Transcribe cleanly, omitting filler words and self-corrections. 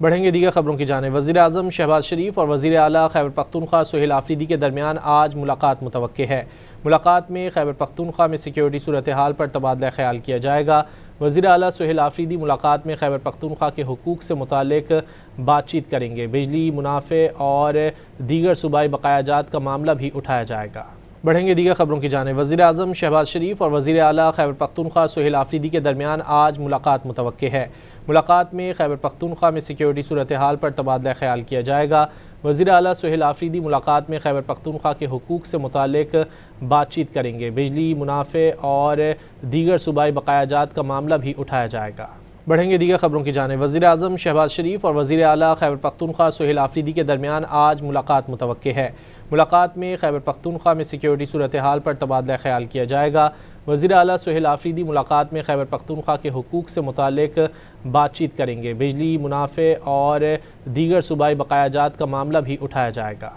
بڑھیں گے دیگر خبروں کی جانب۔ وزیر اعظم شہباز شریف اور وزیر اعلیٰ خیبر پختونخوا سہیل آفریدی کے درمیان آج ملاقات متوقع ہے۔ ملاقات میں خیبر پختونخوا میں سیکیورٹی صورتحال پر تبادلہ خیال کیا جائے گا۔ وزیر اعلیٰ سہیل آفریدی ملاقات میں خیبر پختونخوا کے حقوق سے متعلق بات چیت کریں گے۔ بجلی، منافع اور دیگر صوبائی بقایا جات کا معاملہ بھی اٹھایا جائے گا۔ بڑھیں گے دیگر خبروں کی جانب۔ وزیر اعظم شہباز شریف اور وزیر اعلیٰ خیبر پختونخوا سہیل آفریدی کے درمیان آج ملاقات متوقع ہے۔ ملاقات میں خیبر پختونخوا میں سیکیورٹی صورتحال پر تبادلہ خیال کیا جائے گا۔ وزیر اعلیٰ سہیل آفریدی ملاقات میں خیبر پختونخوا کے حقوق سے متعلق بات چیت کریں گے۔ بجلی، منافع اور دیگر صوبائی بقایا جات کا معاملہ بھی اٹھایا جائے گا۔ بڑھیں گے دیگر خبروں کی جانب۔ وزیر اعظم شہباز شریف اور وزیر اعلیٰ خیبر پختونخوا سہیل آفریدی کے درمیان آج ملاقات متوقع ہے۔ ملاقات میں خیبر پختونخوا میں سیکیورٹی صورتحال پر تبادلہ خیال کیا جائے گا۔ وزیر اعلیٰ سہیل آفریدی ملاقات میں خیبر پختونخوا کے حقوق سے متعلق بات چیت کریں گے۔ بجلی، منافع اور دیگر صوبائی بقایا جات کا معاملہ بھی اٹھایا جائے گا۔